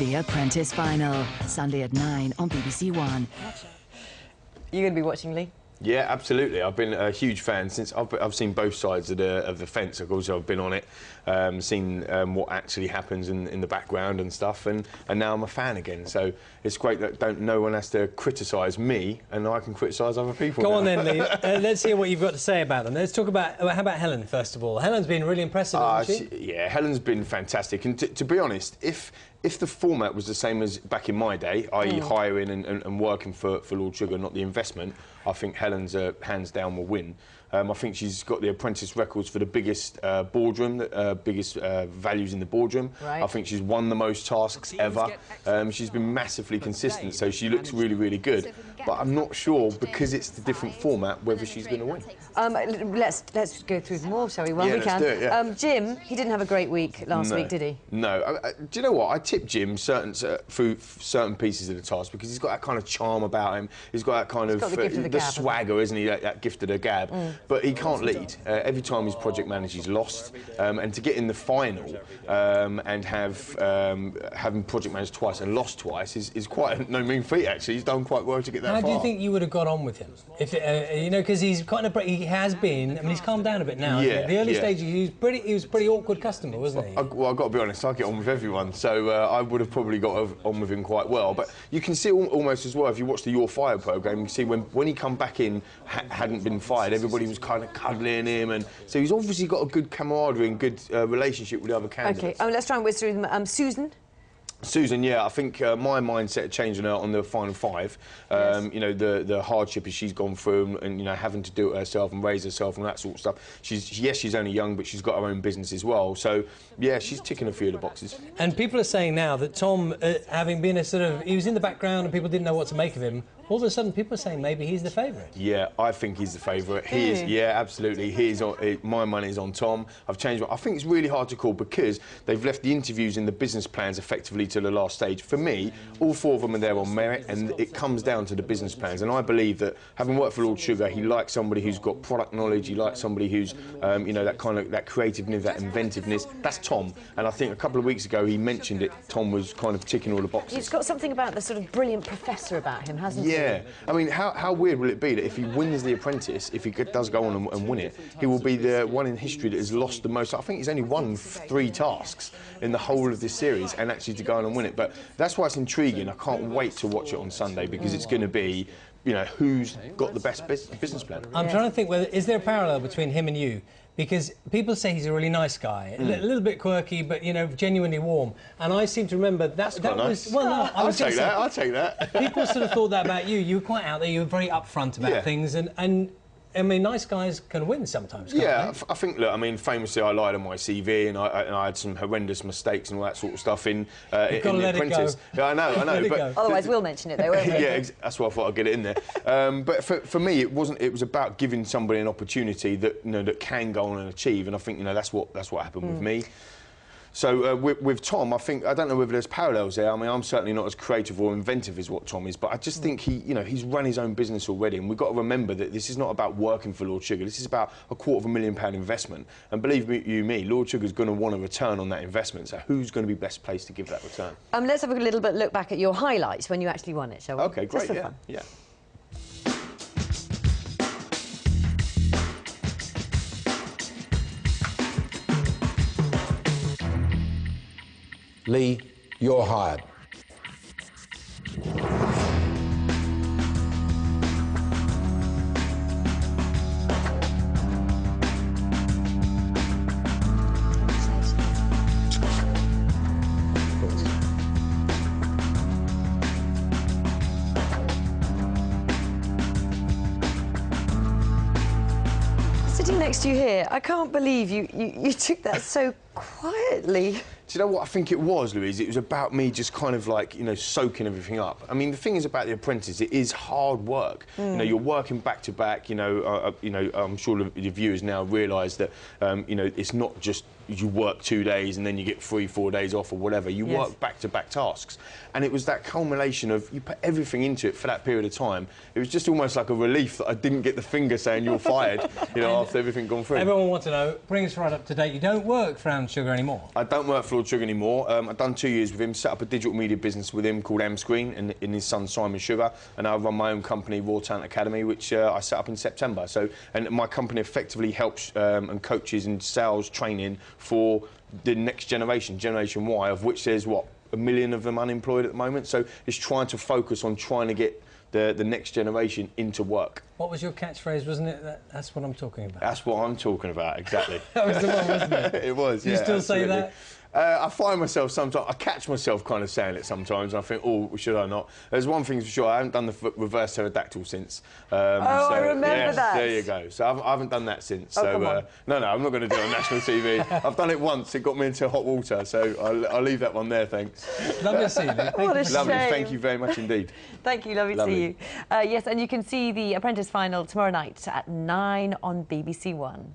The Apprentice final, Sunday at 9 on BBC One. You're going to be watching, Lee? Yeah, absolutely. I've been a huge fan since I've seen both sides of the fence. Of course, I've been on it, seen what actually happens in the background and stuff, and now I'm a fan again. So it's great that no one has to criticise me, and I can criticise other people. Go now. on then, Lee. Let's hear what you've got to say about them. Let's talk about how about Helen first of all. Helen's been really impressive, hasn't she? Yeah, Helen's been fantastic. And to be honest, if the format was the same as back in my day, i.e. hiring and working for Lord Sugar, not the investment, I think Helen's hands down will win. I think she's got the Apprentice records for the biggest boardroom, biggest values in the boardroom. Right. I think she's won the most tasks ever. She's been massively consistent, so she looks really, really good. But I'm not sure, because it's the different format, whether she's going to win. Let's go through them all, shall we? Well, Yeah, we let's can. do it, yeah. Jim, he didn't have a great week last week, did he? No. Do you know what? I tip Jim through certain pieces of the task because he's got that kind of charm about him. He's got that kind of got the gift of the gab, swagger, isn't he? That gift of the gab. But he can't lead. Every time he's project managed, he's lost. And to get in the final and having project managed twice and lost twice is quite a no mean feat. Actually, he's done quite well to get that far. How do you think you would have got on with him? If you know, because he's kind of he has been. I mean, he's calmed down a bit now. Yeah, the early yeah. stages, he was a pretty awkward customer, wasn't he? Well, I've got to be honest, I get on with everyone, so I would have probably got on with him quite well. But you can see almost as well, if you watch the You're Fired programme, you can see when he come back in, hadn't been fired, everybody was kind of cuddling him, and so he's obviously got a good camaraderie and good relationship with the other candidates. OK, let's try and whiz through them. Susan? Susan, yeah, I think my mindset changed on her on the final five. Yes. You know, the hardship as she's gone through, and you know, having to do it herself and raise herself and that sort of stuff. She's only young, but she's got her own business as well. So yeah, she's ticking a few of the boxes. And people are saying now that Tom, having been he was in the background and people didn't know what to make of him. All of a sudden, people are saying maybe he's the favourite. Yeah, I think he's the favourite. He is. Yeah, absolutely. My money is on Tom. I've changed. I think it's really hard to call because they've left the interviews and the business plans effectively to the last stage. For me, all four of them are there on merit, and it comes down to the business plans. And I believe that, having worked for Lord Sugar, he likes somebody who's got product knowledge. He likes somebody who's, you know, that creativeness, that inventiveness. That's Tom. And I think a couple of weeks ago he mentioned it. Tom was kind of ticking all the boxes. He's got something about the sort of brilliant professor about him, hasn't he? Yeah, I mean, how weird will it be that if he wins The Apprentice, if he does go on and win it, he will be the one in history that has lost the most. I think he's only won 3 tasks in the whole of this series, and actually to go on and win it. But that's why it's intriguing. I can't wait to watch it on Sunday because it's going to be, you know, who's got the best business plan. I'm trying to think is there a parallel between him and you? Because people say he's a really nice guy, a little bit quirky, but, you know, genuinely warm. And I seem to remember that was... Nice. Well, no, I'll take that, I'll take that. People sort of thought that about you. You were quite out there, you were very upfront about things, and I mean, nice guys can win sometimes, can't they? I think, look, I mean, famously I lied on my CV and I had some horrendous mistakes and all that sort of stuff in The Apprentice. Yeah, I know, but... Otherwise we'll mention it, though, won't we? Yeah, that's why I thought I'd get it in there. But for me, it was about giving somebody an opportunity that, you know, that can go on and achieve, and I think, you know, that's what happened with me. So with Tom, I don't know whether there's parallels there. I mean, I'm certainly not as creative or inventive as what Tom is, but I just think he's run his own business already, and we've got to remember that this is not about working for Lord Sugar. This is about a £250,000 investment, and believe me, Lord Sugar's going to want a return on that investment. So who's going to be best placed to give that return? Let's have a little bit look back at your highlights when you actually won it, shall we? OK, great. Just for fun. Yeah. Lee, you're hired. Sitting next to you here, I can't believe you took that so quietly. Do you know what I think it was, Louise? It was about me just kind of like, you know, soaking everything up. I mean, the thing is about The Apprentice, it is hard work. You know, you're working back to back. You know, I'm sure the viewers now realise that, you know, it's not just you work 2 days and then you get 3-4 days off or whatever. You work back-to-back tasks. And it was that culmination of, you put everything into it for that period of time. It was just almost like a relief that I didn't get the finger saying you're fired, you know, after everything gone through. Everyone wants to know, bring us right up to date, you don't work for Brown Sugar anymore? I don't work for Lord Sugar anymore. I've done 2 years with him, set up a digital media business with him called McQueen and in his son Simon Sugar, and I run my own company, Raw Talent Academy, which I set up in September. So, and my company effectively helps and coaches in sales training for the next generation, Generation Y, of which there's, what, 1 million of them unemployed at the moment. So it's trying to focus on trying to get the next generation into work. What was your catchphrase, wasn't it? That's what I'm talking about. That's what I'm talking about, exactly. That was the one, wasn't it? It was, You still say that? I find myself sometimes, I catch myself kind of saying it sometimes, and I think, oh, should I not? There's one thing for sure, I haven't done the reverse pterodactyl since. I remember that. There you go. So I haven't done that since. Come on. No, I'm not going to do it on national TV. I've done it once, it got me into hot water, so I'll leave that one there, thanks. Lovely to see you. What a shame. Lovely, thank you very much indeed. Thank you, lovely to see you. Yes, and you can see the Apprentice final tomorrow night at 9 on BBC One.